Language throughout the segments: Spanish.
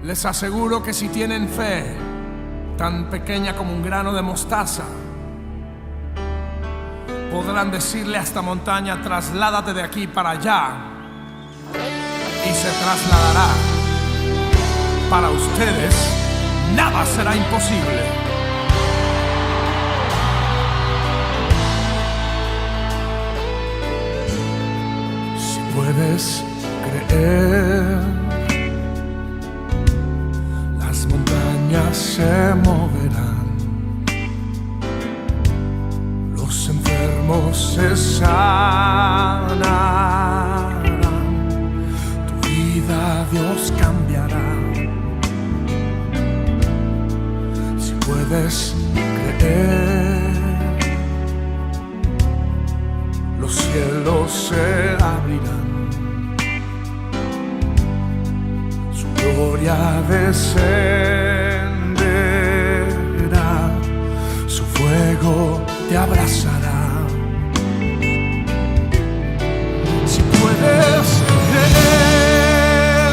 Les aseguro que si tienen fe, tan pequeña como un grano de mostaza, podrán decirle a esta montaña: trasládate de aquí para allá, y se trasladará. Para ustedes, nada será imposible. Si puedes creer, las montañas se moverán, los enfermos se sanarán, tu vida Dios cambiará. Si puedes creer, los cielos se abrirán, gloria descenderá, su fuego te abrazará. Si puedes creer,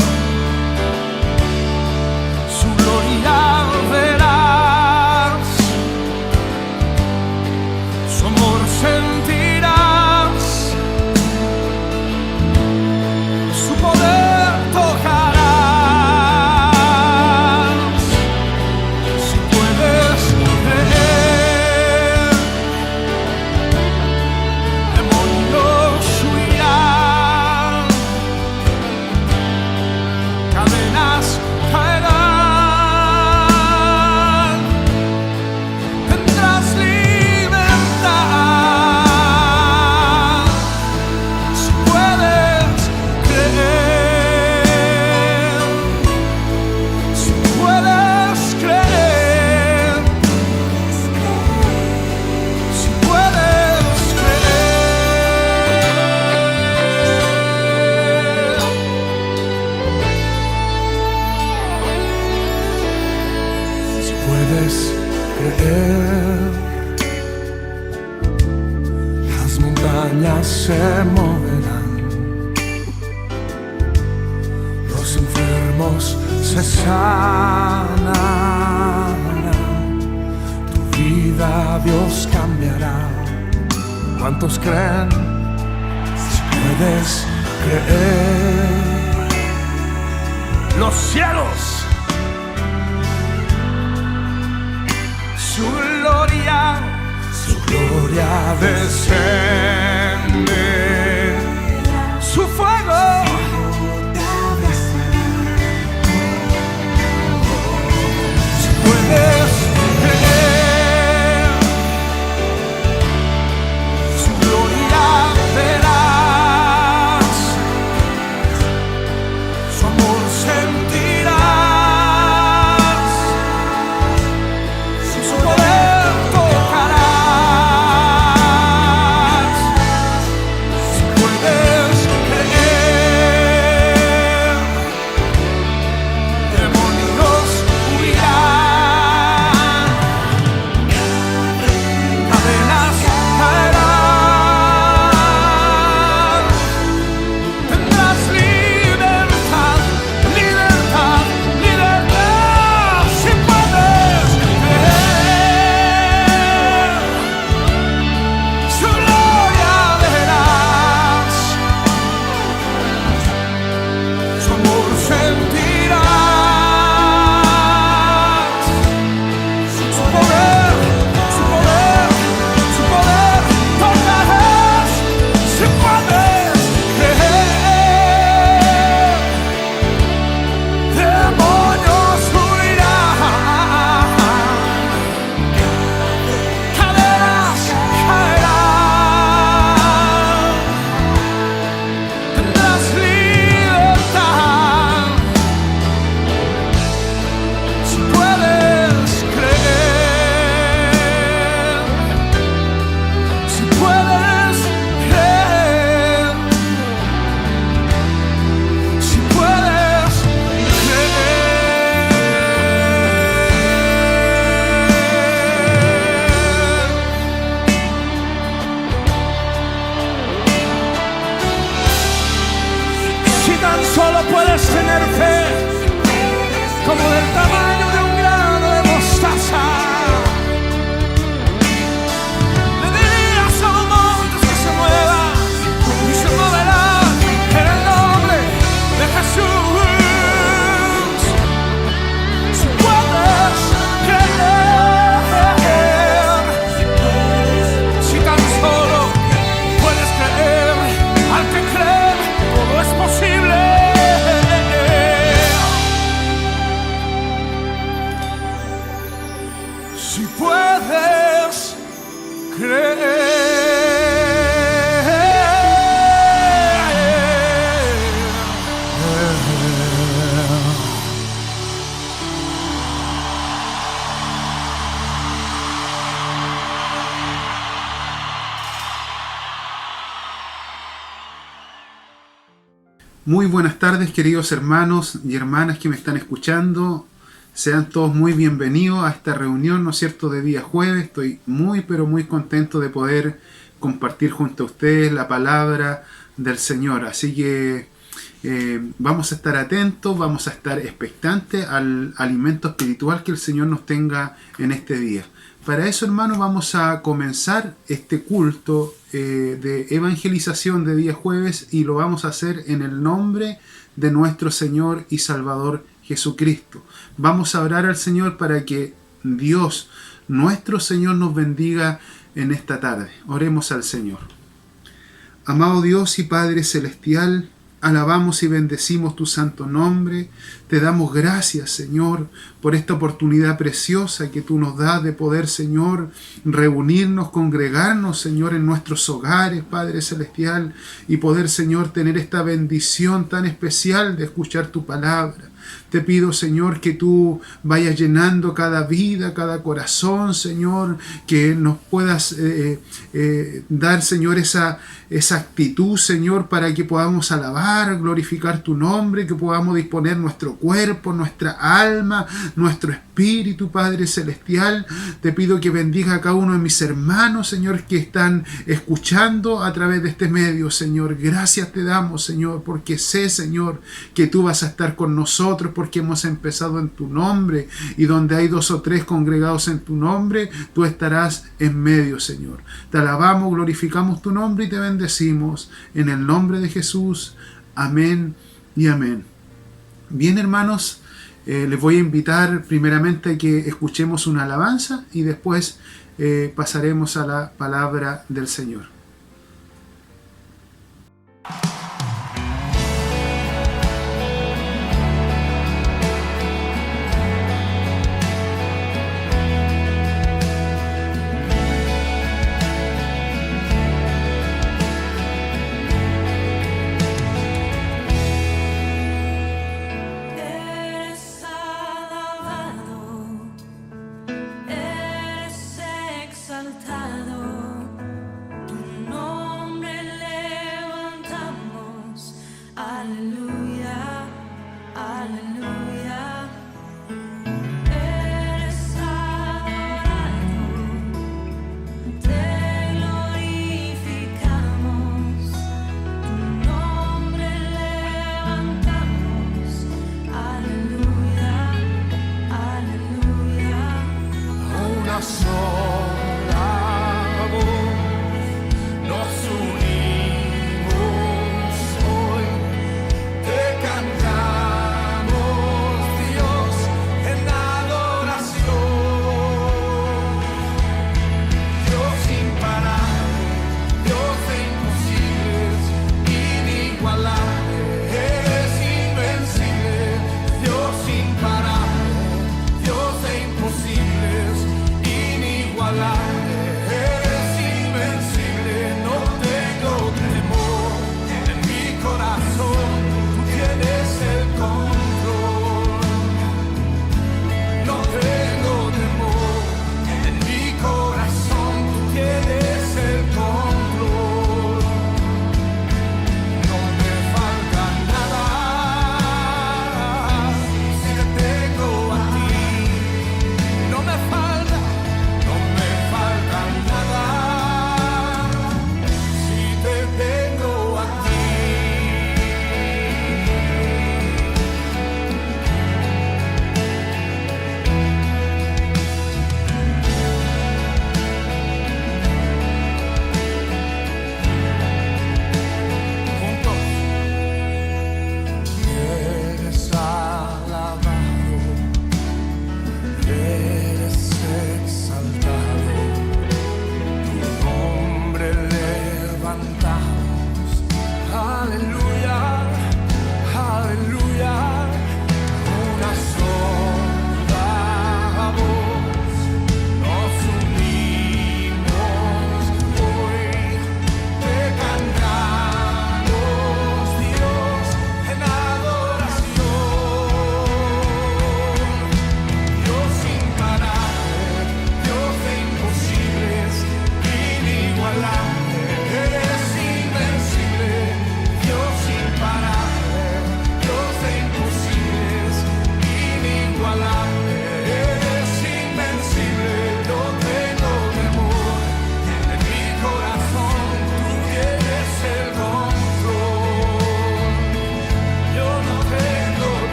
su gloria verás, su amor sentirás, su poder tocará. Puedes creer, las montañas se moverán, los enfermos se sanarán, tu vida Dios cambiará. ¿Cuántos creen? Si puedes creer, los cielos, su gloria descende, su fuego te abrazará. Si puedes creer, su gloria verás, su amor sentirás. Si puedes creer. Muy buenas tardes, queridos hermanos y hermanas que me están escuchando. Sean todos muy bienvenidos a esta reunión, ¿no es cierto?, de día jueves. Estoy pero muy contento de poder compartir junto a ustedes la palabra del Señor. Así que vamos a estar atentos, vamos a estar expectantes al alimento espiritual que el Señor nos tenga en este día. Para eso, hermanos, vamos a comenzar este culto de evangelización de día jueves, y lo vamos a hacer en el nombre de nuestro Señor y Salvador Jesucristo. Vamos a orar al Señor para que Dios, nuestro Señor, nos bendiga en esta tarde. Oremos al Señor. Amado Dios y Padre Celestial, alabamos y bendecimos tu santo nombre. Te damos gracias, Señor, por esta oportunidad preciosa que tú nos das de poder, Señor, reunirnos, congregarnos, Señor, en nuestros hogares, Padre Celestial, y poder, Señor, tener esta bendición tan especial de escuchar tu palabra. Te pido, Señor, que tú vayas llenando cada vida, cada corazón, Señor, que nos puedas dar, Señor, esa actitud, Señor, para que podamos alabar, glorificar tu nombre, que podamos disponer nuestro cuerpo, nuestra alma, nuestro espíritu, Padre Celestial. Te pido que bendiga a cada uno de mis hermanos, Señor, que están escuchando a través de este medio, Señor. Gracias te damos, Señor, porque sé, Señor, que tú vas a estar con nosotros, porque hemos empezado en tu nombre, y donde hay 2 o 3 congregados en tu nombre, tú estarás en medio, Señor. Te alabamos, glorificamos tu nombre y te bendecimos en el nombre de Jesús. Amén y amén. Bien, hermanos, les voy a invitar primeramente a que escuchemos una alabanza y después pasaremos a la palabra del Señor. Eres exaltado, tu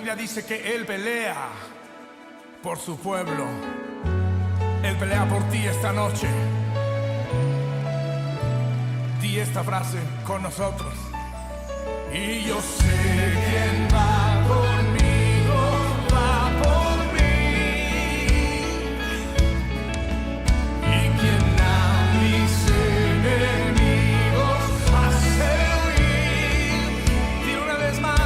Biblia dice que Él pelea por su pueblo. Él pelea por ti esta noche. Di esta frase con nosotros. Y yo sé quién va conmigo, va por mí. Y quien a mis enemigos hace huir. Dile una vez más.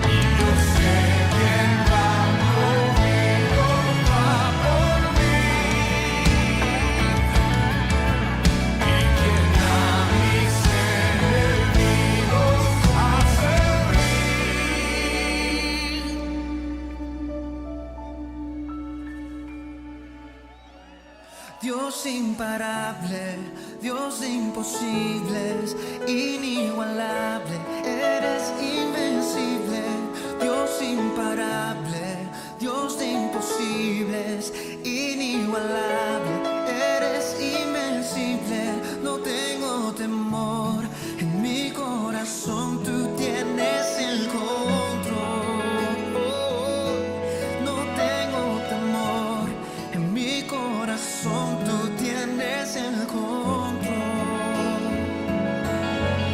Y yo sé quién va conmigo, va por mí. Y quien a mis enemigos hace Dios imparable, Dios de imposibles, inigualable, eres invencible. Dios imparable, Dios de imposibles, inigualable, eres invencible. No tengo temor, en mi corazón tú tienes el control. No tengo temor, en mi corazón tú tienes el control.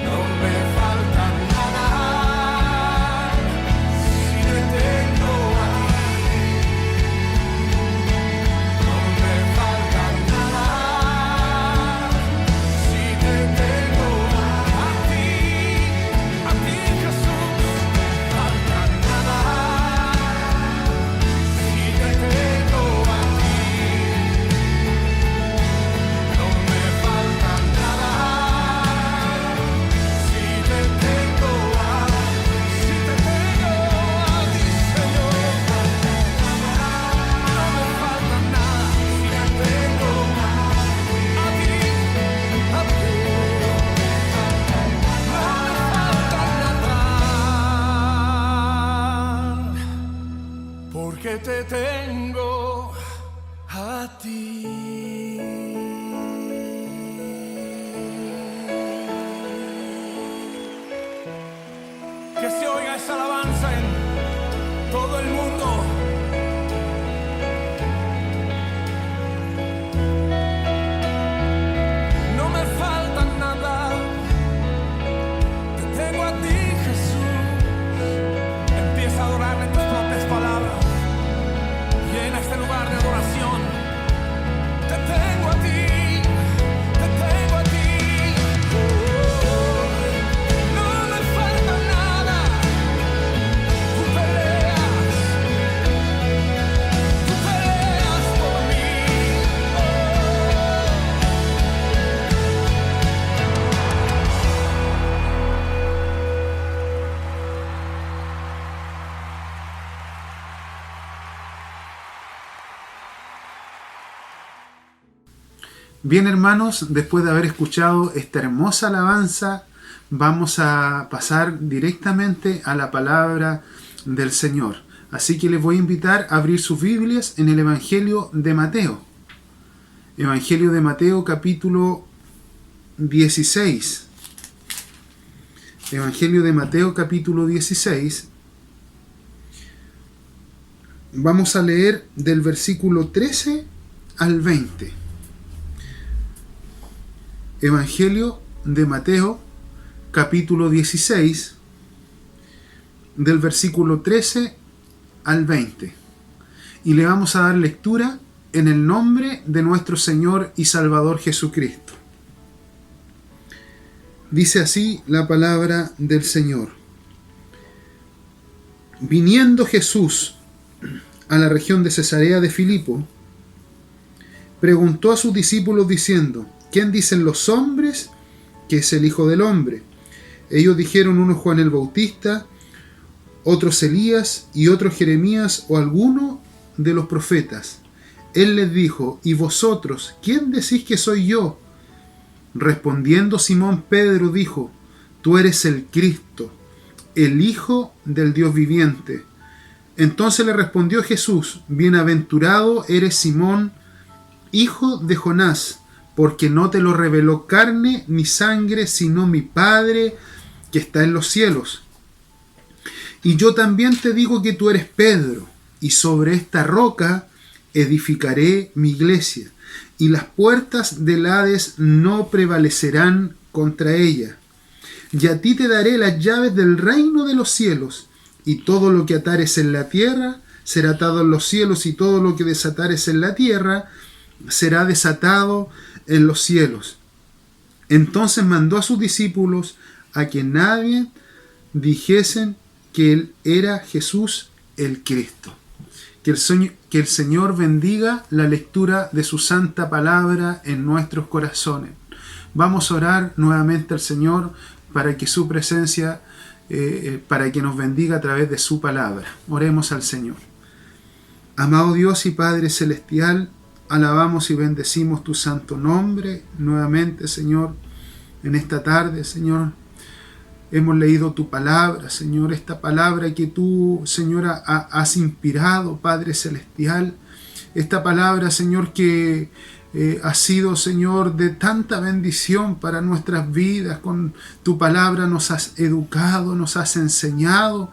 No me falta nada si te tengo a ti. No me falta nada si te tengo a ti Jesús. No me falta nada si te tengo a ti. No me falta nada si te tengo a ti, Señor. No me falta nada si te tengo a ti, No me falta nada porque te tengo a ti. Que se oiga esa alabanza en todo el mundo. No me falta nada, te tengo a ti, Jesús. Empieza a adorarle en tus propias palabras. Llena este lugar de adoración. Te tengo a ti, te tengo a ti. No me falta nada. Tú peleas por mí. Bien, hermanos, después de haber escuchado esta hermosa alabanza, vamos a pasar directamente a la palabra del Señor. Así que les voy a invitar a abrir sus Biblias en el Evangelio de Mateo. Evangelio de Mateo, capítulo 16. Evangelio de Mateo, capítulo 16. Vamos a leer del versículo 13 al 20. Evangelio de Mateo, capítulo 16, del versículo 13 al 20. Y le vamos a dar lectura en el nombre de nuestro Señor y Salvador Jesucristo. Dice así la palabra del Señor. Viniendo Jesús a la región de Cesarea de Filipo, preguntó a sus discípulos diciendo: ¿quién dicen los hombres que es el Hijo del Hombre? Ellos dijeron, uno Juan el Bautista, otros Elías y otros Jeremías o alguno de los profetas. Él les dijo: ¿y vosotros, quién decís que soy yo? Respondiendo Simón Pedro dijo: tú eres el Cristo, el Hijo del Dios viviente. Entonces le respondió Jesús: bienaventurado eres Simón, hijo de Jonás, porque no te lo reveló carne ni sangre, sino mi Padre que está en los cielos. Y yo también te digo que tú eres Pedro, y sobre esta roca edificaré mi iglesia, y las puertas del Hades no prevalecerán contra ella. Y a ti te daré las llaves del reino de los cielos, y todo lo que atares en la tierra será atado en los cielos, y todo lo que desatares en la tierra será desatado en los cielos. Entonces mandó a sus discípulos a que nadie dijesen que él era Jesús el Cristo. Que el Señor bendiga la lectura de su santa palabra en nuestros corazones. Vamos a orar nuevamente al Señor para que su presencia, para que nos bendiga a través de su palabra. Oremos al Señor. Amado Dios y Padre Celestial, alabamos y bendecimos tu santo nombre nuevamente, Señor, en esta tarde, Señor. Hemos leído tu palabra, Señor, esta palabra que tú, Señor, has inspirado, Padre Celestial. Esta palabra, Señor, que ha sido, Señor, de tanta bendición para nuestras vidas. Con tu palabra nos has educado, nos has enseñado,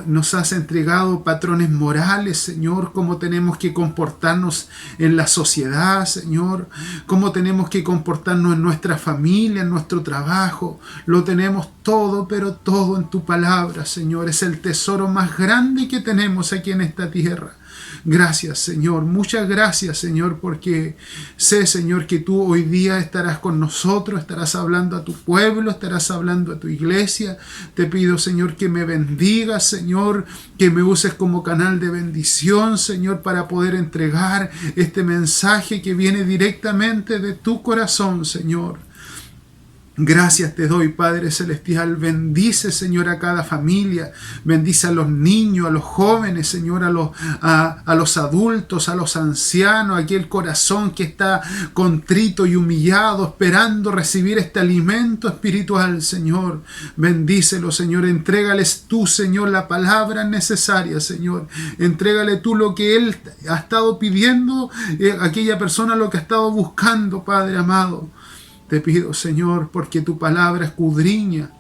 nos has entregado patrones morales, Señor, cómo tenemos que comportarnos en la sociedad, Señor, cómo tenemos que comportarnos en nuestra familia, en nuestro trabajo. Lo tenemos todo, pero todo en tu palabra, Señor. Es el tesoro más grande que tenemos aquí en esta tierra. Gracias, Señor. Muchas gracias, Señor, porque sé, Señor, que tú hoy día estarás con nosotros, estarás hablando a tu pueblo, estarás hablando a tu iglesia. Te pido, Señor, que me bendigas, Señor, que me uses como canal de bendición, Señor, para poder entregar este mensaje que viene directamente de tu corazón, Señor. Gracias te doy, Padre Celestial. Bendice, Señor, a cada familia. Bendice a los niños, a los jóvenes, Señor, a los adultos, a los ancianos, a aquel corazón que está contrito y humillado, esperando recibir este alimento espiritual, Señor. Bendícelo, Señor. Entrégales tú, Señor, la palabra necesaria, Señor. Entrégale tú lo que Él ha estado pidiendo, aquella persona lo que ha estado buscando, Padre amado. Te pido, Señor, porque tu palabra escudriña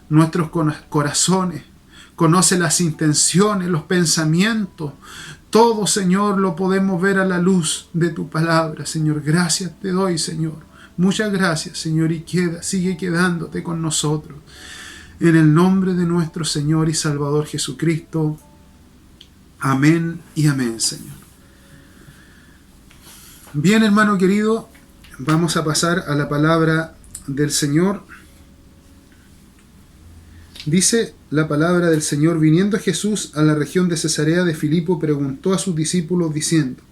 nuestros corazones, conoce las intenciones, los pensamientos. Todo, Señor, lo podemos ver a la luz de tu palabra, Señor. Gracias te doy, Señor. Muchas gracias, Señor, y sigue quedándote con nosotros. En el nombre de nuestro Señor y Salvador Jesucristo. Amén y amén, Señor. Bien, hermano querido, vamos a pasar a la palabra del Señor. Dice la palabra del Señor: viniendo Jesús a la región de Cesarea de Filipo, preguntó a sus discípulos diciendo: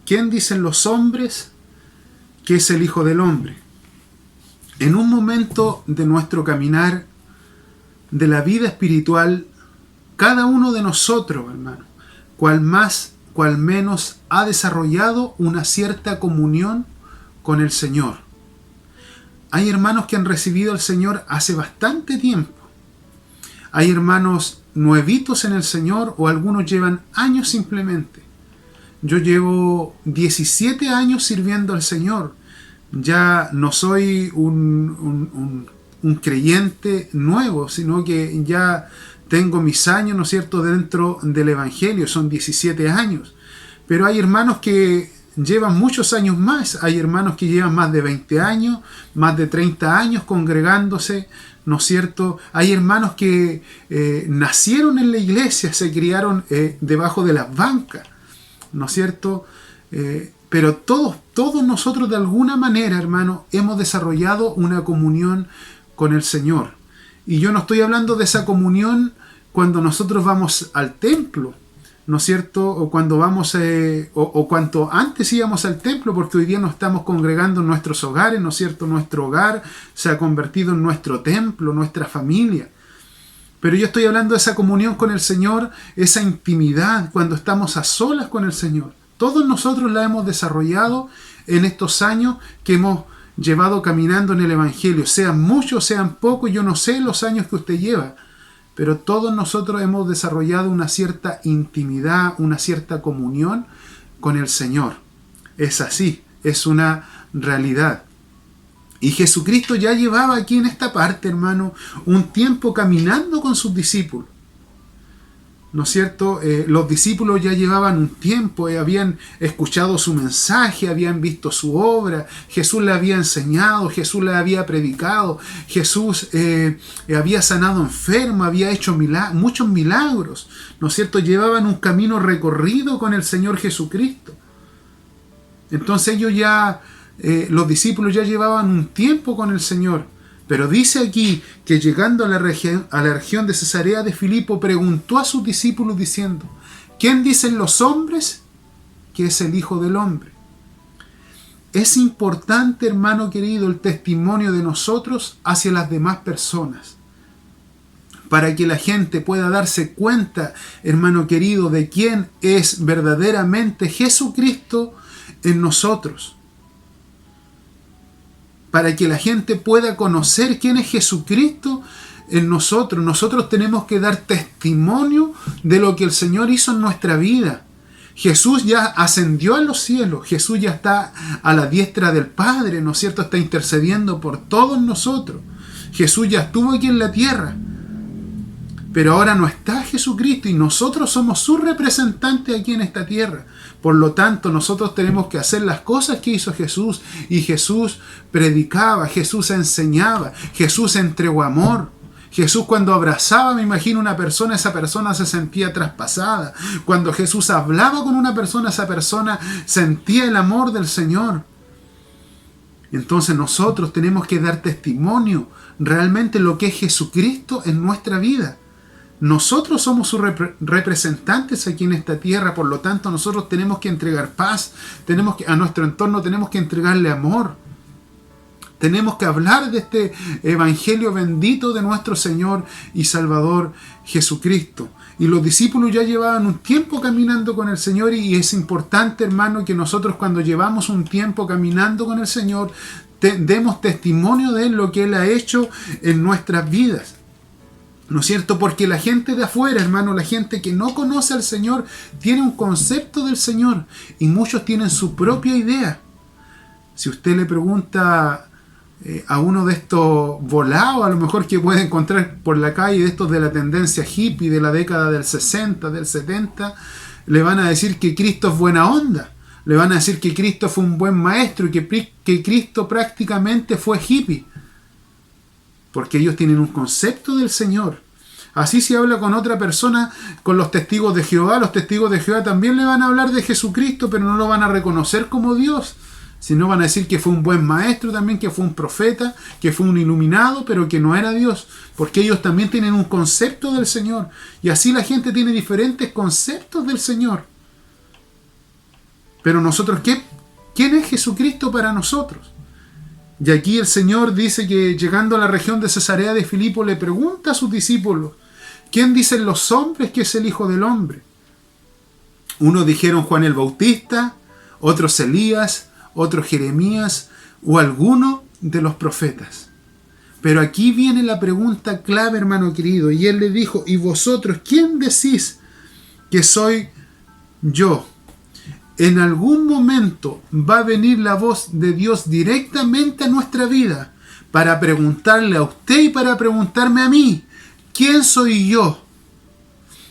¿quién dicen los hombres que es el Hijo del Hombre? En un momento de nuestro caminar, de la vida espiritual, cada uno de nosotros, hermano, cual más, cual menos, ha desarrollado una cierta comunión con el Señor. Hay hermanos que han recibido al Señor hace bastante tiempo. Hay hermanos nuevitos en el Señor, o algunos llevan años simplemente. Yo llevo 17 años sirviendo al Señor. Ya no soy un creyente nuevo, sino que ya tengo mis años, ¿no es cierto?, dentro del Evangelio. Son 17 años. Pero hay hermanos que llevan muchos años más. Hay hermanos que llevan más de 20 años, más de 30 años congregándose, ¿no es cierto? Hay hermanos que nacieron en la iglesia, se criaron debajo de las bancas, ¿no es cierto? Pero todos nosotros de alguna manera, hermano, hemos desarrollado una comunión con el Señor. Y yo no estoy hablando de esa comunión cuando nosotros vamos al templo, ¿no es cierto? O cuando vamos, o cuanto antes íbamos al templo, porque hoy día nos estamos congregando en nuestros hogares, ¿no es cierto? Nuestro hogar se ha convertido en nuestro templo, nuestra familia. Pero yo estoy hablando de esa comunión con el Señor, esa intimidad, cuando estamos a solas con el Señor. Todos nosotros la hemos desarrollado en estos años que hemos llevado caminando en el Evangelio. Sean muchos, sean pocos, yo no sé los años que usted lleva, pero todos nosotros hemos desarrollado una cierta intimidad, una cierta comunión con el Señor. Es así, es una realidad. Y Jesucristo ya llevaba aquí en esta parte, hermano, un tiempo caminando con sus discípulos. ¿No es cierto? Los discípulos ya llevaban un tiempo, habían escuchado su mensaje, habían visto su obra, Jesús le había enseñado, Jesús le había predicado, Jesús había sanado enfermos, había hecho muchos milagros, ¿no es cierto? Llevaban un camino recorrido con el Señor Jesucristo. Entonces ellos ya, los discípulos ya llevaban un tiempo con el Señor. Pero dice aquí que llegando a la región de Cesarea de Filipo, preguntó a sus discípulos diciendo: ¿quién dicen los hombres que es el Hijo del Hombre? Es importante, hermano querido, el testimonio de nosotros hacia las demás personas, para que la gente pueda darse cuenta, hermano querido, de quién es verdaderamente Jesucristo en nosotros. Para que la gente pueda conocer quién es Jesucristo en nosotros. Nosotros tenemos que dar testimonio de lo que el Señor hizo en nuestra vida. Jesús ya ascendió a los cielos. Jesús ya está a la diestra del Padre, ¿no es cierto? Está intercediendo por todos nosotros. Jesús ya estuvo aquí en la tierra. Pero ahora no está Jesucristo y nosotros somos su representante aquí en esta tierra. Por lo tanto, nosotros tenemos que hacer las cosas que hizo Jesús. Y Jesús predicaba, Jesús enseñaba, Jesús entregó amor. Jesús cuando abrazaba, me imagino, una persona, esa persona se sentía traspasada. Cuando Jesús hablaba con una persona, esa persona sentía el amor del Señor. Entonces nosotros tenemos que dar testimonio realmente lo que es Jesucristo en nuestra vida. Nosotros somos sus representantes aquí en esta tierra, por lo tanto nosotros tenemos que entregar paz, a nuestro entorno tenemos que entregarle amor. Tenemos que hablar de este evangelio bendito de nuestro Señor y Salvador Jesucristo. Y los discípulos ya llevaban un tiempo caminando con el Señor y es importante, hermano, que nosotros cuando llevamos un tiempo caminando con el Señor, demos testimonio de lo que Él ha hecho en nuestras vidas. ¿No es cierto? Porque la gente de afuera, hermano, la gente que no conoce al Señor, tiene un concepto del Señor y muchos tienen su propia idea. Si usted le pregunta a uno de estos volados, a lo mejor que puede encontrar por la calle, de estos de la tendencia hippie de la década del 60, del 70, le van a decir que Cristo es buena onda. Le van a decir que Cristo fue un buen maestro y que Cristo prácticamente fue hippie. Porque ellos tienen un concepto del Señor. Así se habla con otra persona, con los testigos de Jehová. Los testigos de Jehová también le van a hablar de Jesucristo, pero no lo van a reconocer como Dios. Sino van a decir que fue un buen maestro también, que fue un profeta, que fue un iluminado, pero que no era Dios. Porque ellos también tienen un concepto del Señor. Y así la gente tiene diferentes conceptos del Señor. Pero nosotros, ¿quién es Jesucristo para nosotros? Y aquí el Señor dice que llegando a la región de Cesarea de Filipo le pregunta a sus discípulos: ¿quién dicen los hombres que es el Hijo del Hombre? Unos dijeron Juan el Bautista, otros Elías, otros Jeremías o alguno de los profetas. Pero aquí viene la pregunta clave, hermano querido, y él le dijo: ¿y vosotros quién decís que soy yo? En algún momento va a venir la voz de Dios directamente a nuestra vida para preguntarle a usted y para preguntarme a mí: ¿quién soy yo?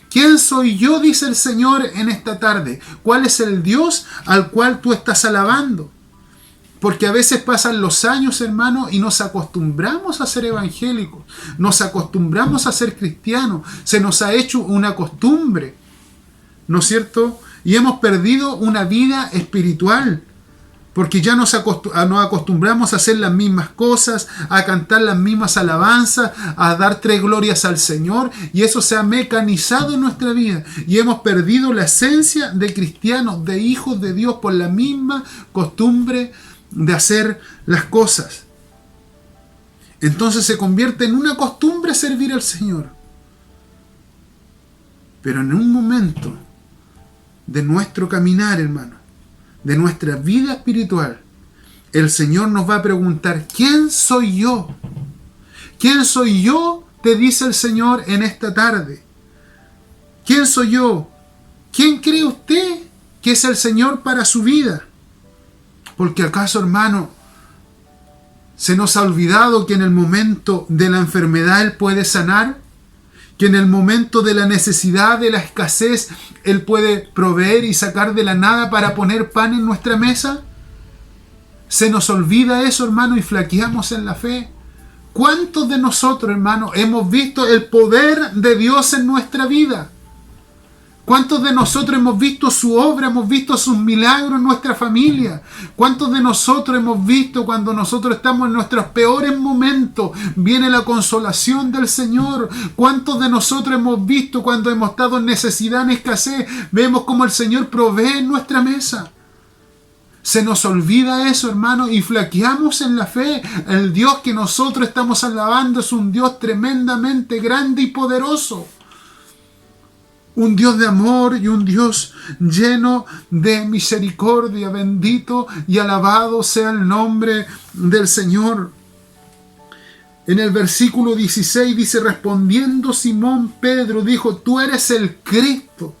¿Quién soy yo? Dice el Señor en esta tarde. ¿Cuál es el Dios al cual tú estás alabando? Porque a veces pasan los años, hermano, y nos acostumbramos a ser evangélicos, nos acostumbramos a ser cristianos, se nos ha hecho una costumbre, ¿no es cierto? Y hemos perdido una vida espiritual, porque ya nos acostumbramos a hacer las mismas cosas, a cantar las mismas alabanzas, a dar 3 glorias al Señor, y eso se ha mecanizado en nuestra vida, y hemos perdido la esencia de cristianos, de hijos de Dios, por la misma costumbre de hacer las cosas. Entonces se convierte en una costumbre servir al Señor. Pero en un momento de nuestro caminar, hermano, de nuestra vida espiritual, el Señor nos va a preguntar: ¿quién soy yo? ¿Quién soy yo? Te dice el Señor en esta tarde. ¿Quién soy yo? ¿Quién cree usted que es el Señor para su vida? Porque acaso, hermano, Se nos ha olvidado que en el momento de la enfermedad Él puede sanar, que en el momento de la necesidad, de la escasez, Él puede proveer y sacar de la nada para poner pan en nuestra mesa. Se nos olvida eso, hermano, y flaqueamos en la fe. ¿Cuántos de nosotros, hermano, hemos visto el poder de Dios en nuestra vida? ¿Cuántos de nosotros hemos visto su obra, hemos visto sus milagros en nuestra familia? ¿Cuántos de nosotros hemos visto cuando nosotros estamos en nuestros peores momentos, viene la consolación del Señor? ¿Cuántos de nosotros hemos visto cuando hemos estado en necesidad, en escasez, vemos cómo el Señor provee en nuestra mesa? Se nos olvida eso, hermano, y flaqueamos en la fe. El Dios que nosotros estamos alabando es un Dios tremendamente grande y poderoso. Un Dios de amor y un Dios lleno de misericordia. Bendito y alabado sea el nombre del Señor. En el versículo 16 dice, respondiendo Simón Pedro, dijo, tú eres el Cristo,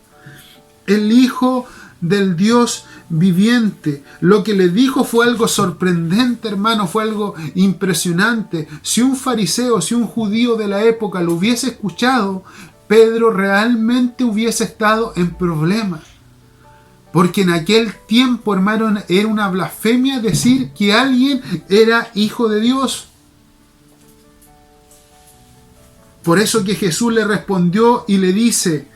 el Hijo del Dios viviente. Lo que le dijo fue algo sorprendente, hermano, fue algo impresionante. Si un fariseo, si un judío de la época lo hubiese escuchado, Pedro realmente hubiese estado en problemas. Porque en aquel tiempo, hermano, era una blasfemia decir que alguien era hijo de Dios. Por eso que Jesús le respondió y le dice,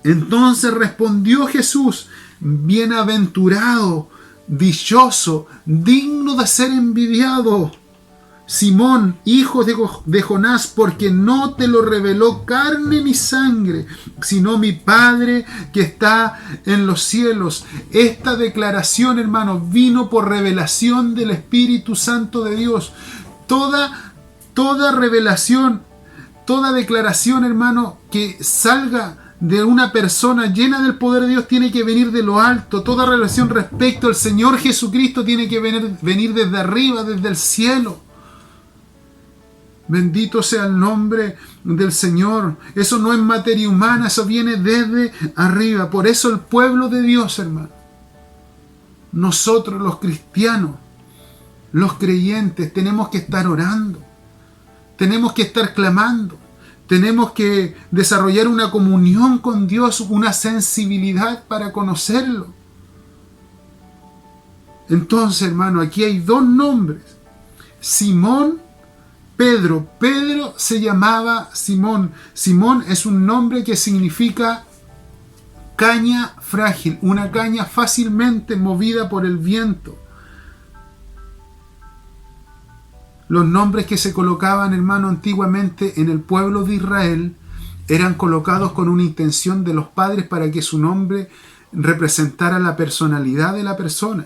entonces respondió Jesús, bienaventurado, dichoso, digno de ser envidiado, Simón, hijo de Jonás, porque no te lo reveló carne ni sangre, sino mi Padre que está en los cielos. Esta declaración, hermano, vino por revelación del Espíritu Santo de Dios. Toda revelación, toda declaración, hermano, que salga de una persona llena del poder de Dios tiene que venir de lo alto. Toda revelación respecto al Señor Jesucristo tiene que venir desde arriba, desde el cielo. Bendito sea el nombre del Señor. Eso no es materia humana, eso viene desde arriba. Por eso el pueblo de Dios, hermano, nosotros los cristianos, los creyentes, tenemos que estar orando, tenemos que estar clamando, tenemos que desarrollar una comunión con Dios, una sensibilidad para conocerlo. Entonces, hermano, aquí hay dos nombres. Simón, Pedro. Pedro se llamaba Simón. Simón es un nombre que significa caña frágil, una caña fácilmente movida por el viento. Los nombres que se colocaban, hermano, antiguamente en el pueblo de Israel eran colocados con una intención de los padres para que su nombre representara la personalidad de la persona.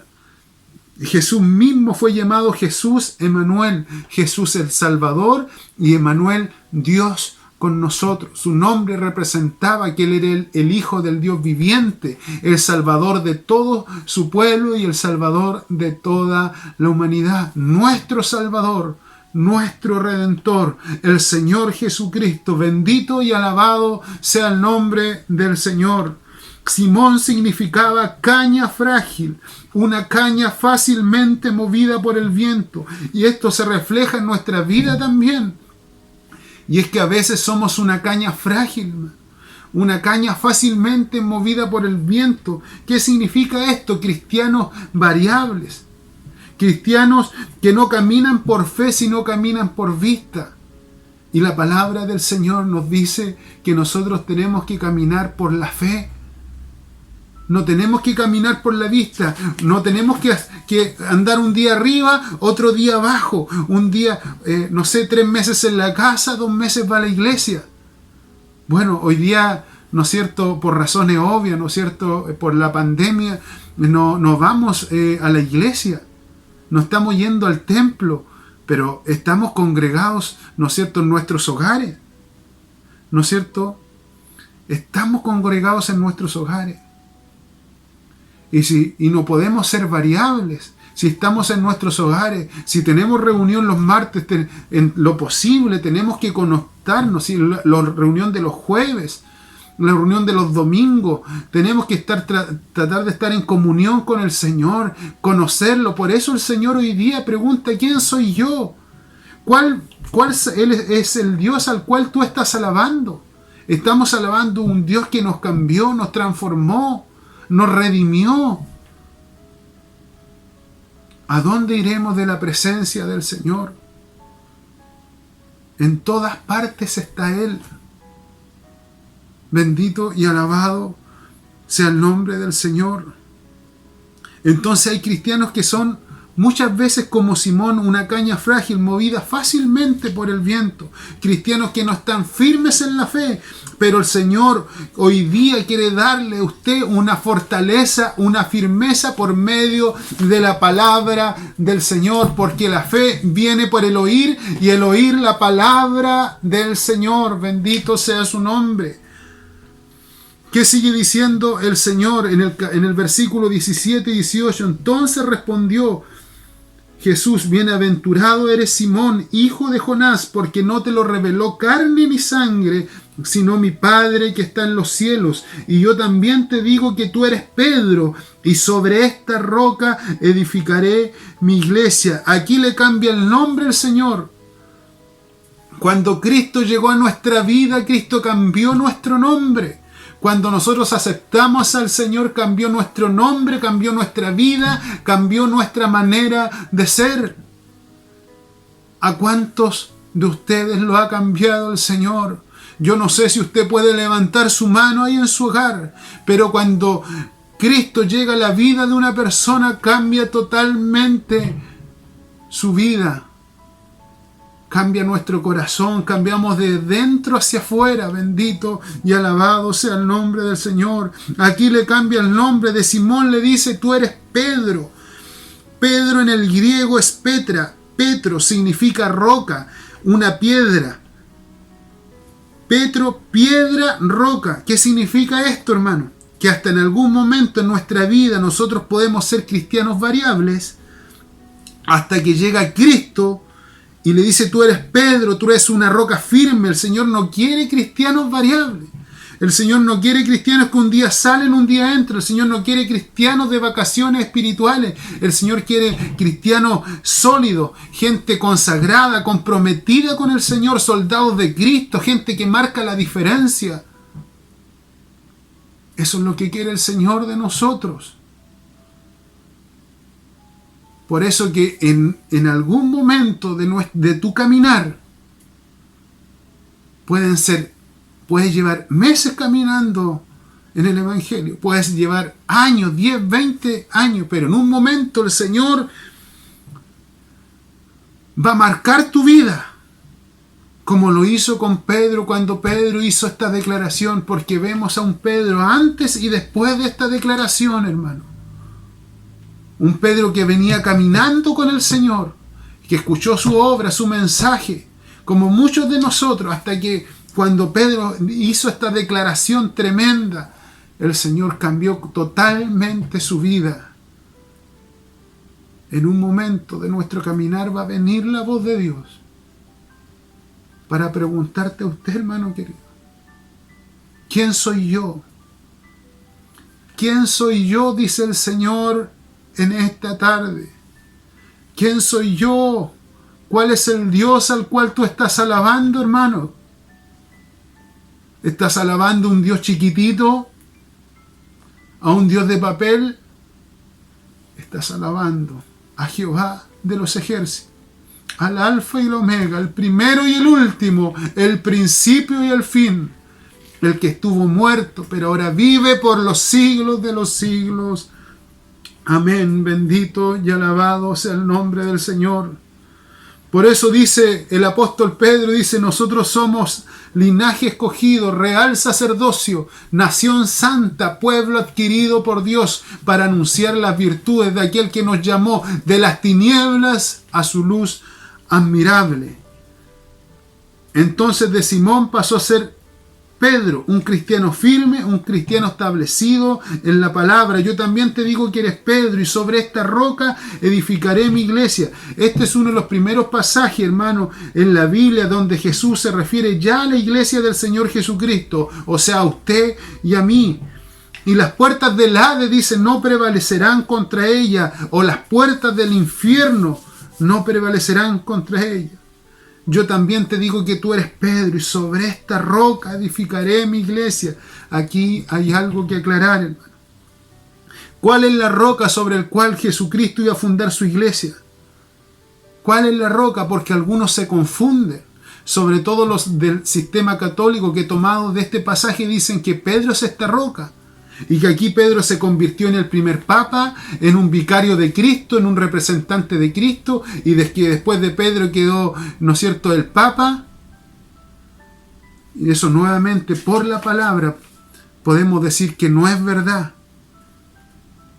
Jesús mismo fue llamado Jesús Emmanuel, Jesús el Salvador, y Emmanuel, Dios con nosotros. Su nombre representaba que Él era el Hijo del Dios viviente, el Salvador de todo su pueblo y el Salvador de toda la humanidad. Nuestro Salvador, nuestro Redentor, el Señor Jesucristo. Bendito y alabado sea el nombre del Señor. Simón significaba caña frágil, una caña fácilmente movida por el viento. Y esto se refleja en nuestra vida también. Y es que a veces somos una caña frágil, una caña fácilmente movida por el viento. ¿Qué significa esto? Cristianos variables, cristianos que no caminan por fe, sino caminan por vista. Y la palabra del Señor nos dice que nosotros tenemos que caminar por la fe. No tenemos que caminar por la vista. No tenemos que andar un día arriba, otro día abajo. Un día, 3 meses en la casa, 2 meses va a la iglesia. Bueno, hoy día, ¿no es cierto? Por razones obvias, ¿no es cierto? Por la pandemia, no vamos a la iglesia. No estamos yendo al templo, pero estamos congregados, ¿no es cierto?, en nuestros hogares. ¿No es cierto? Estamos congregados en nuestros hogares. Y no podemos ser variables. Si estamos en nuestros hogares, si tenemos reunión los martes, en lo posible tenemos que conectarnos. Si la reunión de los jueves, la reunión de los domingos. Tenemos que tratar de estar en comunión con el Señor, conocerlo. Por eso el Señor hoy día pregunta: ¿quién soy yo? ¿Cuál es el Dios al cual tú estás alabando? Estamos alabando un Dios que nos cambió, nos transformó, nos redimió. ¿A dónde iremos de la presencia del Señor? En todas partes está Él. Bendito y alabado sea el nombre del Señor. Entonces hay cristianos que son muchas veces como Simón, una caña frágil movida fácilmente por el viento. Cristianos que no están firmes en la fe, pero el Señor hoy día quiere darle a usted una fortaleza, una firmeza por medio de la palabra del Señor, porque la fe viene por el oír y el oír la palabra del Señor. Bendito sea su nombre. ¿Qué sigue diciendo el Señor en el versículo 17 y 18? Entonces respondió Jesús: bienaventurado eres Simón, hijo de Jonás, porque no te lo reveló carne ni sangre, sino mi Padre que está en los cielos. Y yo también te digo que tú eres Pedro, y sobre esta roca edificaré mi iglesia. Aquí le cambia el nombre al Señor. Cuando Cristo llegó a nuestra vida, Cristo cambió nuestro nombre. Cuando nosotros aceptamos al Señor, cambió nuestro nombre, cambió nuestra vida, cambió nuestra manera de ser. ¿A cuántos de ustedes lo ha cambiado el Señor? Yo no sé si usted puede levantar su mano ahí en su hogar, pero cuando Cristo llega a la vida de una persona, cambia totalmente su vida. Cambia nuestro corazón, cambiamos de dentro hacia afuera. Bendito y alabado sea el nombre del Señor. Aquí le cambia el nombre de Simón, le dice: tú eres Pedro. Pedro en el griego es Petra. Petro significa roca, una piedra. Petro, piedra, roca. ¿Qué significa esto, hermano? Que hasta en algún momento en nuestra vida nosotros podemos ser cristianos variables, hasta que llega Cristo y le dice: tú eres Pedro, tú eres una roca firme. El Señor no quiere cristianos variables. El Señor no quiere cristianos que un día salen, un día entran. El Señor no quiere cristianos de vacaciones espirituales. El Señor quiere cristianos sólidos, gente consagrada, comprometida con el Señor, soldados de Cristo, gente que marca la diferencia. Eso es lo que quiere el Señor de nosotros. Por eso que en algún momento de tu caminar, puedes llevar meses caminando en el Evangelio, puedes llevar años, 10, 20 años, pero en un momento el Señor va a marcar tu vida, como lo hizo con Pedro cuando Pedro hizo esta declaración, porque vemos a un Pedro antes y después de esta declaración, hermano. Un Pedro que venía caminando con el Señor, que escuchó su obra, su mensaje, como muchos de nosotros, hasta que cuando Pedro hizo esta declaración tremenda, el Señor cambió totalmente su vida. En un momento de nuestro caminar va a venir la voz de Dios para preguntarte a usted, hermano querido: ¿quién soy yo? ¿Quién soy yo?, dice el Señor en esta tarde. ¿Quién soy yo? ¿Cuál es el Dios al cual tú estás alabando, hermano? ¿Estás alabando a un Dios chiquitito? ¿A un Dios de papel? Estás alabando a Jehová de los ejércitos, al Alfa y el Omega, el primero y el último, el principio y el fin, el que estuvo muerto, pero ahora vive por los siglos de los siglos. Amén. Bendito y alabado sea el nombre del Señor. Por eso dice el apóstol Pedro, dice: nosotros somos linaje escogido, real sacerdocio, nación santa, pueblo adquirido por Dios, para anunciar las virtudes de aquel que nos llamó de las tinieblas a su luz admirable. Entonces de Simón pasó a ser Pedro, un cristiano firme, un cristiano establecido en la palabra. Yo también te digo que eres Pedro, y sobre esta roca edificaré mi iglesia. Este es uno de los primeros pasajes, hermano, en la Biblia donde Jesús se refiere ya a la iglesia del Señor Jesucristo, o sea, a usted y a mí. Y las puertas del Hades, dice, no prevalecerán contra ella, o las puertas del infierno no prevalecerán contra ella. Yo también te digo que tú eres Pedro, y sobre esta roca edificaré mi iglesia. Aquí hay algo que aclarar, hermano. ¿Cuál es la roca sobre la cual Jesucristo iba a fundar su iglesia? ¿Cuál es la roca? Porque algunos se confunden. Sobre todo los del sistema católico que tomados de este pasaje dicen que Pedro es esta roca. Y que aquí Pedro se convirtió en el primer papa, en un vicario de Cristo, en un representante de Cristo, y que después de Pedro quedó, ¿no es cierto?, el papa. Y eso nuevamente, por la palabra, podemos decir que no es verdad.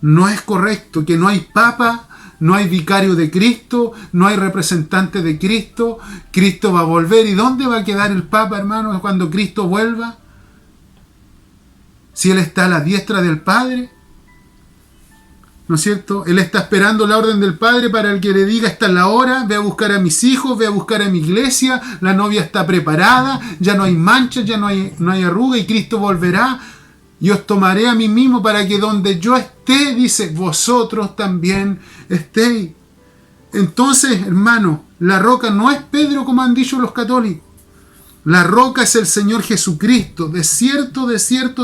No es correcto, que no hay papa, no hay vicario de Cristo, no hay representante de Cristo. Cristo va a volver. ¿Y dónde va a quedar el papa, hermano, cuando Cristo vuelva? Si Él está a la diestra del Padre, ¿no es cierto? Él está esperando la orden del Padre para el que le diga, esta es la hora, ve a buscar a mis hijos, ve a buscar a mi iglesia, la novia está preparada, ya no hay manchas, ya no hay arruga, y Cristo volverá, y os tomaré a mí mismo para que donde yo esté, dice, vosotros también estéis. Entonces, hermano, la roca no es Pedro como han dicho los católicos. La roca es el Señor Jesucristo. De cierto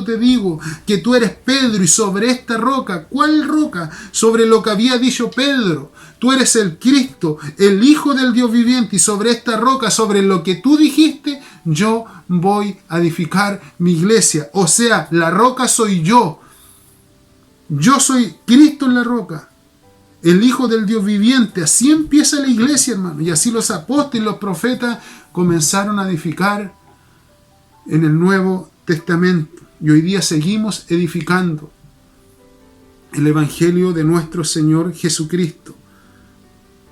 te digo que tú eres Pedro, y sobre esta roca, ¿cuál roca? Sobre lo que había dicho Pedro. Tú eres el Cristo, el Hijo del Dios viviente, y sobre esta roca, sobre lo que tú dijiste, yo voy a edificar mi iglesia. O sea, la roca soy yo. Yo soy Cristo en la roca, el Hijo del Dios viviente. Así empieza la iglesia, hermano. Y así los apóstoles y los profetas comenzaron a edificar en el Nuevo Testamento. Y hoy día seguimos edificando el Evangelio de nuestro Señor Jesucristo.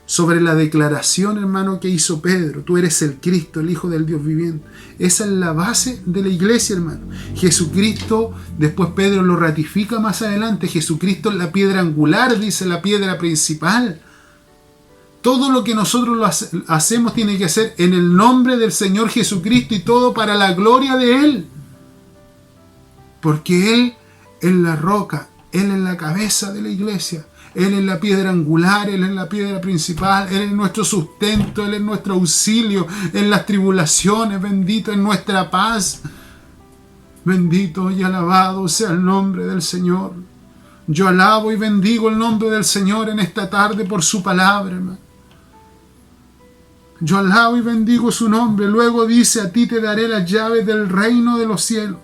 Sobre la declaración, hermano, que hizo Pedro. Tú eres el Cristo, el Hijo del Dios viviente. Esa es la base de la iglesia, hermano. Jesucristo, después Pedro lo ratifica más adelante. Jesucristo es la piedra angular, dice, la piedra principal. Todo lo que nosotros hacemos tiene que ser en el nombre del Señor Jesucristo, y todo para la gloria de Él. Porque Él es la roca, Él es la cabeza de la iglesia. Él es la piedra angular, Él es la piedra principal, Él es nuestro sustento, Él es nuestro auxilio en las tribulaciones, bendito es nuestra paz. Bendito y alabado sea el nombre del Señor. Yo alabo y bendigo el nombre del Señor en esta tarde por su palabra, hermano. Yo alabo y bendigo su nombre. Luego dice, a ti te daré las llaves del reino de los cielos.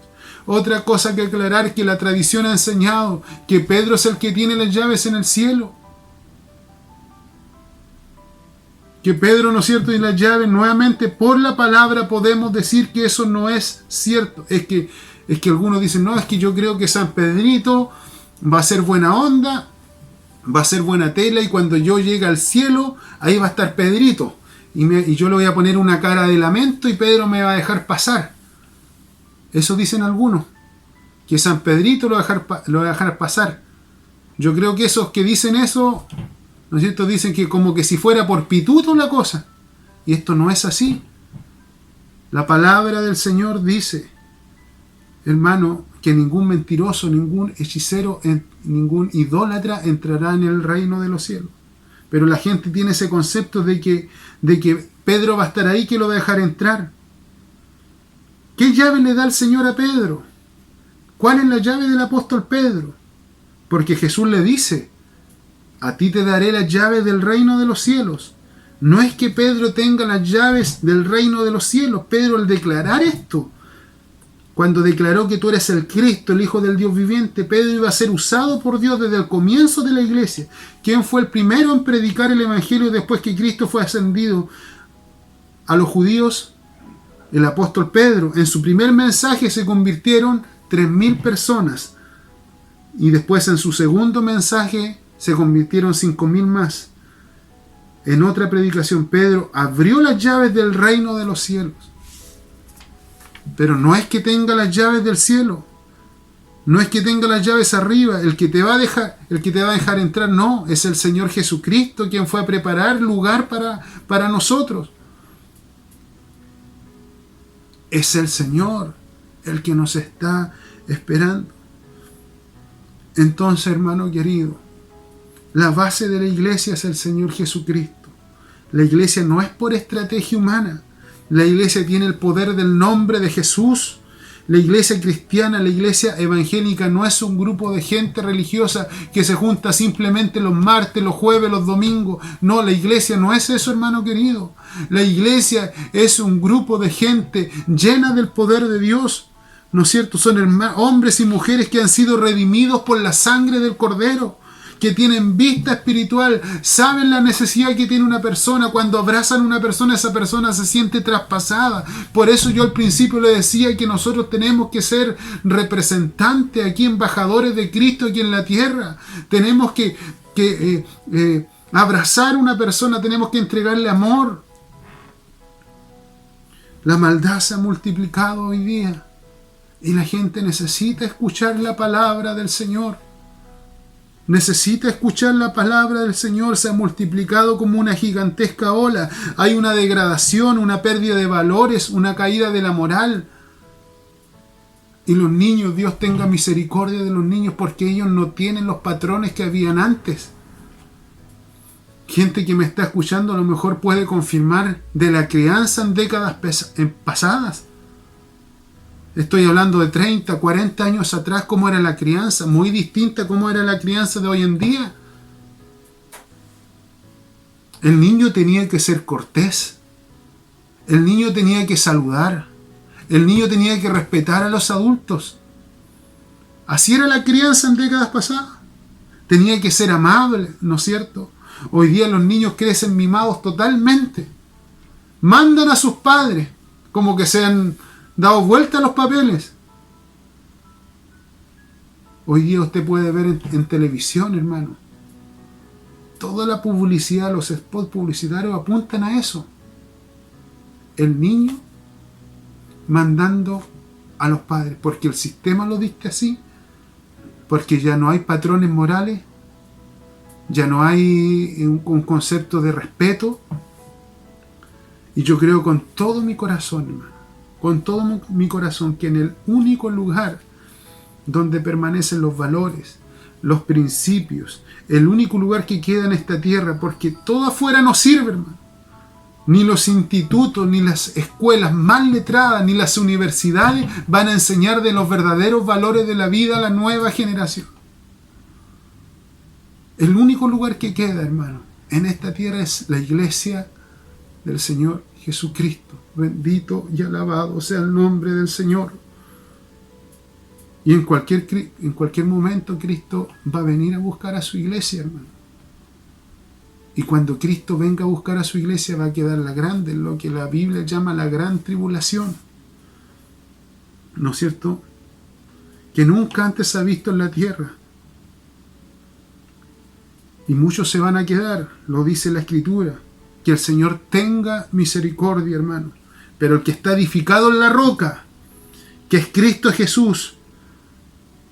Otra cosa que aclarar, que la tradición ha enseñado que Pedro es el que tiene las llaves en el cielo. Que Pedro, ¿no es cierto?, y las llaves, nuevamente por la palabra podemos decir que eso no es cierto. Es que algunos dicen, no, es que yo creo que San Pedrito va a ser buena onda, va a ser buena tela, y cuando yo llegue al cielo, ahí va a estar Pedrito. Y yo le voy a poner una cara de lamento y Pedro me va a dejar pasar. Eso dicen algunos, que San Pedrito lo va a dejar pasar. Yo creo que esos que dicen eso, ¿no es cierto?, dicen que como que si fuera por pituto la cosa. Y esto no es así. La palabra del Señor dice, hermano, que ningún mentiroso, ningún hechicero, ningún idólatra entrará en el reino de los cielos. Pero la gente tiene ese concepto de que Pedro va a estar ahí, que lo va a dejar entrar. ¿Qué llave le da el Señor a Pedro? ¿Cuál es la llave del apóstol Pedro? Porque Jesús le dice, a ti te daré las llaves del reino de los cielos. No es que Pedro tenga las llaves del reino de los cielos. Pedro, al declarar esto, cuando declaró que tú eres el Cristo, el Hijo del Dios viviente, Pedro iba a ser usado por Dios desde el comienzo de la iglesia. ¿Quién fue el primero en predicar el Evangelio después que Cristo fue ascendido a los judíos? El apóstol Pedro. En su primer mensaje se convirtieron 3.000 personas. Y después en su segundo mensaje se convirtieron 5.000 más. En otra predicación, Pedro abrió las llaves del reino de los cielos. Pero no es que tenga las llaves del cielo. No es que tenga las llaves arriba. El que te va a dejar entrar, no. Es el Señor Jesucristo quien fue a preparar lugar para nosotros. Es el Señor el que nos está esperando. Entonces, hermano querido, la base de la iglesia es el Señor Jesucristo. La iglesia no es por estrategia humana. La iglesia tiene el poder del nombre de Jesús. La iglesia cristiana, la iglesia evangélica no es un grupo de gente religiosa que se junta simplemente los martes, los jueves, los domingos. No, la iglesia no es eso, hermano querido. La iglesia es un grupo de gente llena del poder de Dios. ¿No es cierto? Son hombres y mujeres que han sido redimidos por la sangre del Cordero, que tienen vista espiritual, saben la necesidad que tiene una persona. Cuando abrazan a una persona, esa persona se siente traspasada. Por eso yo al principio le decía que nosotros tenemos que ser representantes aquí, embajadores de Cristo aquí en la tierra. Tenemos que abrazar a una persona, tenemos que entregarle amor. La maldad se ha multiplicado hoy día y la gente necesita escuchar la palabra del Señor. Necesita escuchar la palabra del Señor. Se ha multiplicado como una gigantesca ola. Hay una degradación, una pérdida de valores, una caída de la moral. Y los niños, Dios tenga misericordia de los niños, porque ellos no tienen los patrones que habían antes. Gente que me está escuchando a lo mejor puede confirmar de la crianza en décadas pasadas. Estoy hablando de 30, 40 años atrás, cómo era la crianza, muy distinta a cómo era la crianza de hoy en día. El niño tenía que ser cortés, el niño tenía que saludar, el niño tenía que respetar a los adultos. Así era la crianza en décadas pasadas. Tenía que ser amable, ¿no es cierto? Hoy día los niños crecen mimados totalmente. Mandan a sus padres como que se han dado vuelta a los papeles. Hoy día usted puede ver en televisión, hermano, toda la publicidad, los spots publicitarios apuntan a eso. El niño mandando a los padres, porque el sistema lo dicta así, porque ya no hay patrones morales, ya no hay un concepto de respeto. Y yo creo con todo mi corazón, hermano, con todo mi corazón, que en el único lugar donde permanecen los valores, los principios, el único lugar que queda en esta tierra, porque todo afuera no sirve, hermano. Ni los institutos, ni las escuelas más letradas, ni las universidades van a enseñar de los verdaderos valores de la vida a la nueva generación. El único lugar que queda, hermano, en esta tierra es la iglesia del Señor Jesucristo. Bendito y alabado sea el nombre del Señor. Y en cualquier momento Cristo va a venir a buscar a su iglesia, hermano. Y cuando Cristo venga a buscar a su iglesia va a quedar la grande, lo que la Biblia llama la gran tribulación. ¿No es cierto? Que nunca antes se ha visto en la tierra. Y muchos se van a quedar, lo dice la Escritura. Que el Señor tenga misericordia, hermano. Pero el que está edificado en la roca, que es Cristo Jesús,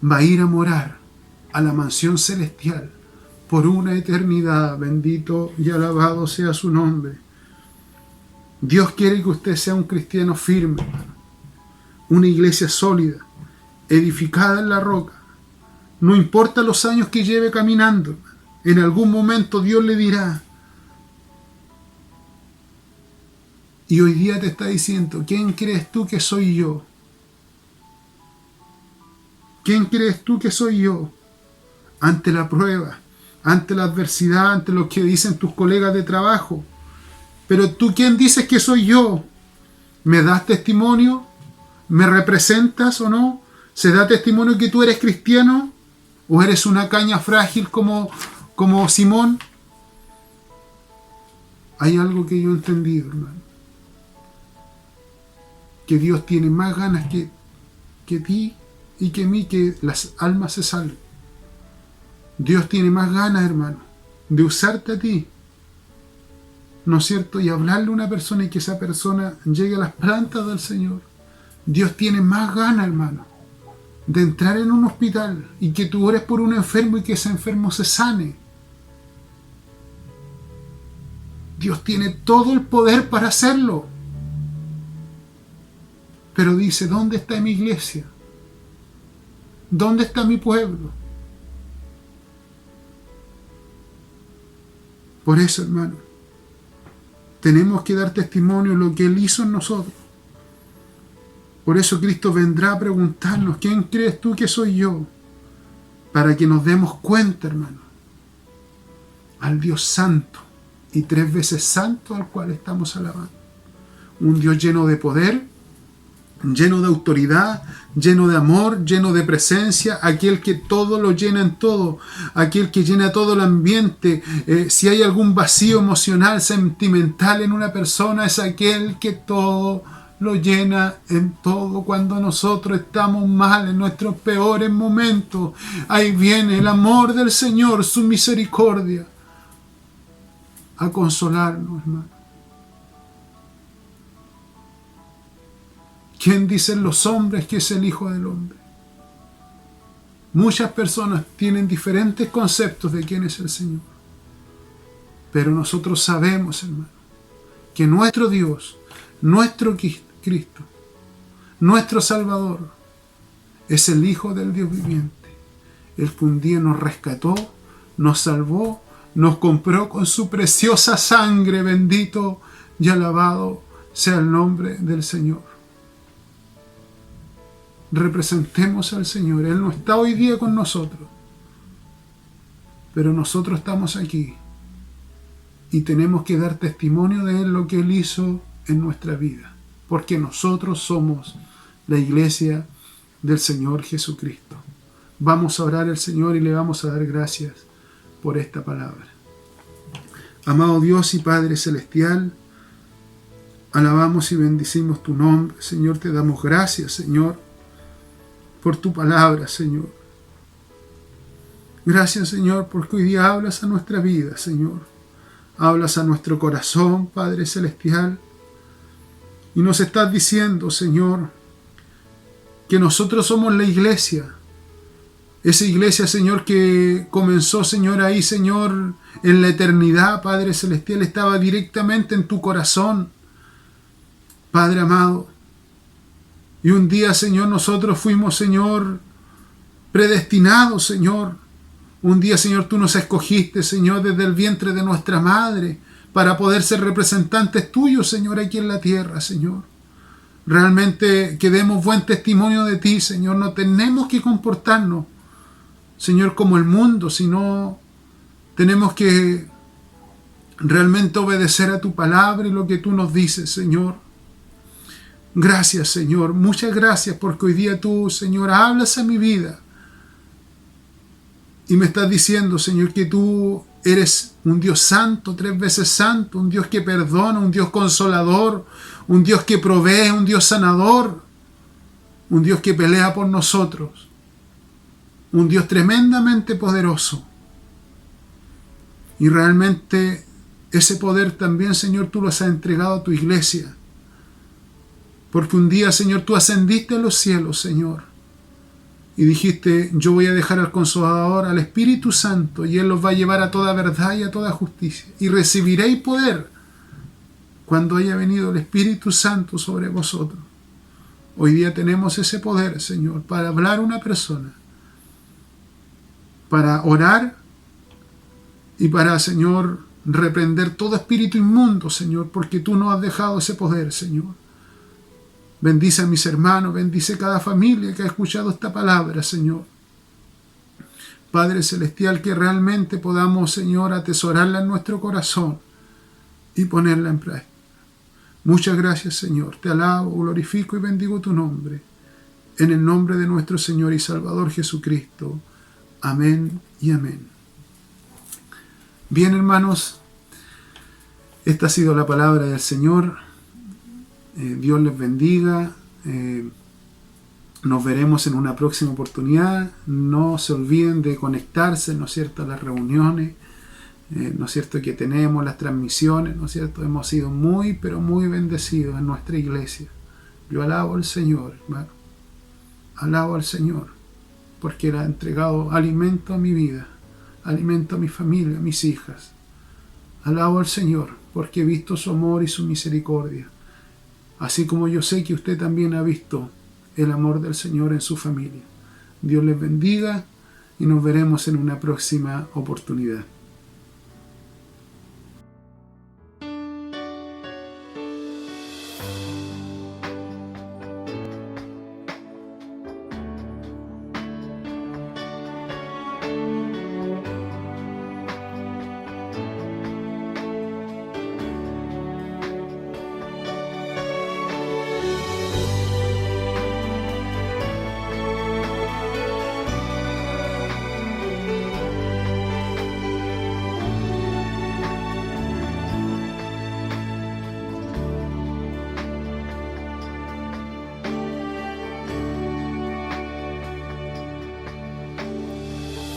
va a ir a morar a la mansión celestial por una eternidad. Bendito y alabado sea su nombre. Dios quiere que usted sea un cristiano firme, hermano. Una iglesia sólida, edificada en la roca. No importa los años que lleve caminando, hermano. En algún momento Dios le dirá. Y hoy día te está diciendo, ¿quién crees tú que soy yo? ¿Quién crees tú que soy yo? Ante la prueba, ante la adversidad, ante lo que dicen tus colegas de trabajo. Pero tú, ¿quién dices que soy yo? ¿Me das testimonio? ¿Me representas o no? ¿Se da testimonio que tú eres cristiano? ¿O eres una caña frágil como Simón? Hay algo que yo he entendido, hermano. Que Dios tiene más ganas que ti y que mí que las almas se salven. Dios tiene más ganas, hermano, de usarte a ti, ¿no es cierto? Y hablarle a una persona y que esa persona llegue a las plantas del Señor. Dios tiene más ganas, hermano, de entrar en un hospital y que tú ores por un enfermo y que ese enfermo se sane. Dios tiene todo el poder para hacerlo. Pero dice, ¿dónde está mi iglesia? ¿Dónde está mi pueblo? Por eso, hermano, tenemos que dar testimonio de lo que Él hizo en nosotros. Por eso Cristo vendrá a preguntarnos, ¿quién crees tú que soy yo? Para que nos demos cuenta, hermano, al Dios santo y 3 veces santo al cual estamos alabando. Un Dios lleno de poder, lleno de autoridad, lleno de amor, lleno de presencia, aquel que todo lo llena en todo, aquel que llena todo el ambiente. Si hay algún vacío emocional, sentimental en una persona, es aquel que todo lo llena en todo. Cuando nosotros estamos mal, en nuestros peores momentos, ahí viene el amor del Señor, su misericordia, a consolarnos, hermano. ¿Quién dicen los hombres que es el Hijo del Hombre? Muchas personas tienen diferentes conceptos de quién es el Señor. Pero nosotros sabemos, hermano, que nuestro Dios, nuestro Cristo, nuestro Salvador, es el Hijo del Dios viviente, el que un día nos rescató, nos salvó, nos compró con su preciosa sangre. Bendito y alabado sea el nombre del Señor. Representemos al Señor. Él no está hoy día con nosotros, pero nosotros estamos aquí y tenemos que dar testimonio de Él, lo que Él hizo en nuestra vida, porque nosotros somos la iglesia del Señor Jesucristo. Vamos a orar al Señor y le vamos a dar gracias por esta palabra. Amado Dios y Padre Celestial, alabamos y bendecimos tu nombre. Señor, te damos gracias, Señor, por tu palabra, Señor. Gracias, Señor, porque hoy día hablas a nuestra vida, Señor. Hablas a nuestro corazón, Padre Celestial. Y nos estás diciendo, Señor, que nosotros somos la iglesia. Esa iglesia, Señor, que comenzó, Señor, ahí, Señor, en la eternidad, Padre Celestial, estaba directamente en tu corazón, Padre amado. Y un día, Señor, nosotros fuimos, Señor, predestinados, Señor. Un día, Señor, tú nos escogiste, Señor, desde el vientre de nuestra madre, para poder ser representantes tuyos, Señor, aquí en la tierra, Señor. Realmente que demos buen testimonio de ti, Señor. No tenemos que comportarnos, Señor, como el mundo, sino tenemos que realmente obedecer a tu palabra y lo que tú nos dices, Señor. Gracias, Señor. Muchas gracias porque hoy día tú, Señor, hablas a mi vida. Y me estás diciendo, Señor, que tú eres un Dios santo, 3 veces santo, un Dios que perdona, un Dios consolador, un Dios que provee, un Dios sanador, un Dios que pelea por nosotros, un Dios tremendamente poderoso. Y realmente ese poder también, Señor, tú lo has entregado a tu iglesia. Porque un día, Señor, tú ascendiste a los cielos, Señor, y dijiste, yo voy a dejar al Consolador, al Espíritu Santo, y Él los va a llevar a toda verdad y a toda justicia. Y recibiréis poder cuando haya venido el Espíritu Santo sobre vosotros. Hoy día tenemos ese poder, Señor, para hablar a una persona, para orar y para, Señor, reprender todo espíritu inmundo, Señor, porque tú nos has dejado ese poder, Señor. Bendice a mis hermanos, bendice cada familia que ha escuchado esta palabra, Señor. Padre Celestial, que realmente podamos, Señor, atesorarla en nuestro corazón y ponerla en práctica. Muchas gracias, Señor. Te alabo, glorifico y bendigo tu nombre. En el nombre de nuestro Señor y Salvador Jesucristo. Amén y amén. Bien, hermanos, esta ha sido la palabra del Señor. Dios les bendiga. Nos veremos en una próxima oportunidad. No se olviden de conectarse, ¿no es cierto?, a las reuniones, ¿no es cierto?, que tenemos, las transmisiones, ¿no es cierto? Hemos sido muy, pero muy bendecidos en nuestra iglesia. Yo alabo al Señor, hermano. Alabo al Señor, porque Él ha entregado alimento a mi vida, alimento a mi familia, a mis hijas. Alabo al Señor, porque he visto su amor y su misericordia, así como yo sé que usted también ha visto el amor del Señor en su familia. Dios les bendiga y nos veremos en una próxima oportunidad.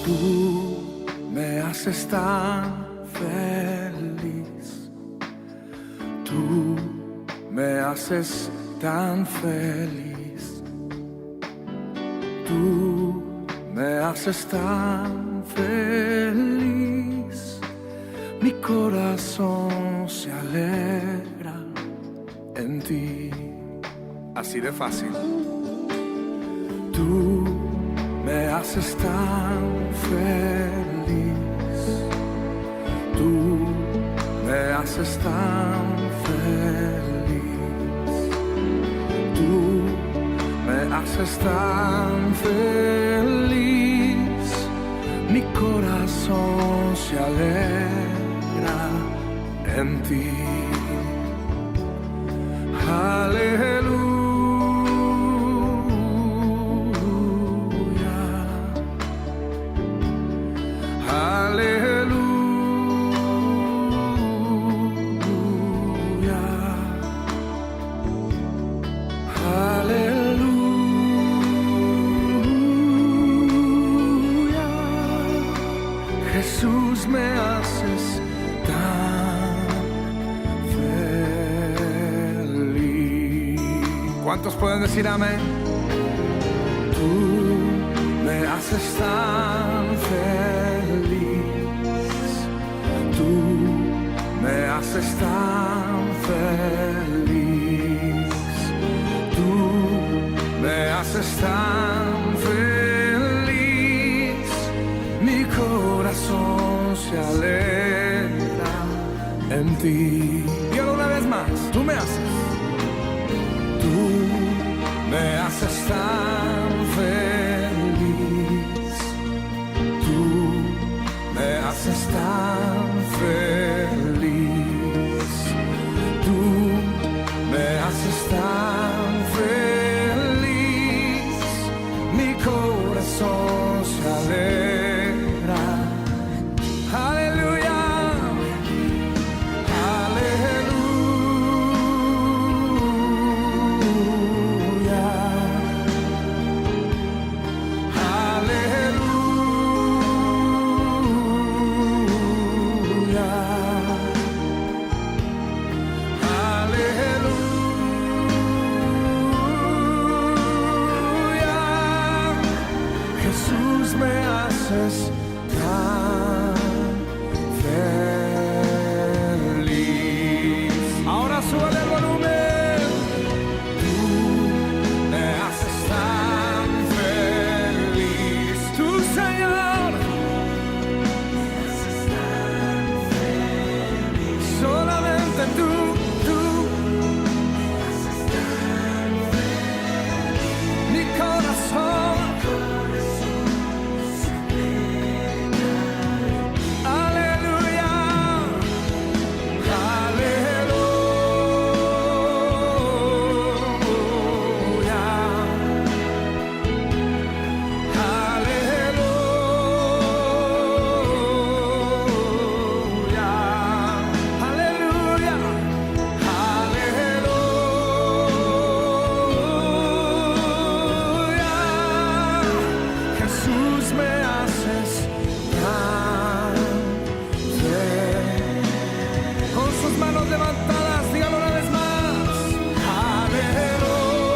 Tú me haces tan feliz. Tú me haces tan feliz. Tú me haces tan feliz. Mi corazón se alegra en ti. Así de fácil. Tú me haces tan feliz. Tú me haces tan feliz. Tú me haces tan feliz. Mi corazón se alegra en ti. Aleluya. Jesús, me haces tan feliz. ¿Cuántos pueden decir amén? Tú me haces tan feliz. Tú me haces tan feliz. Tú me haces tan feliz. Mi corazón se alegra en ti. Dígalo una vez más. Tú me haces. Tú me haces tan feliz. Tú me haces tan feliz. Tú me haces tan feliz. Mi corazón se alegra. Aleluya. Aleluya. Aleluya. Aleluya. Jesús, me haces tan feliz. Ahora súbele el volumen. Tú me haces tan feliz. Tú, Señor. Solamente tú. Mi corazón. Aleluya. Con sus manos levantadas, dígalo una vez más. Aleluya.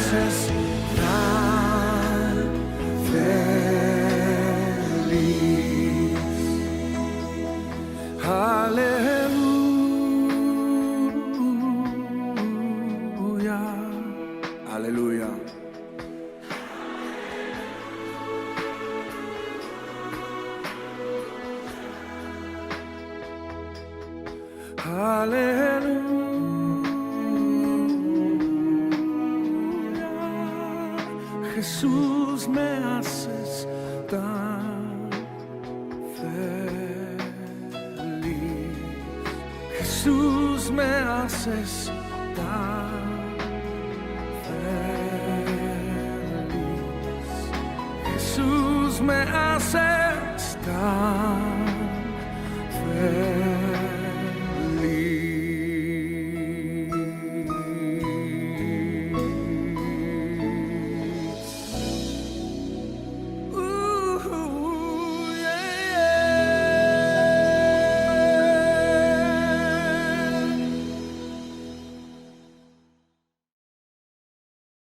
haces tan feliz. Aleluya, aleluya. Aleluya, Jesús, me haces tan feliz. Jesús, me haces tan feliz. Jesús, me haces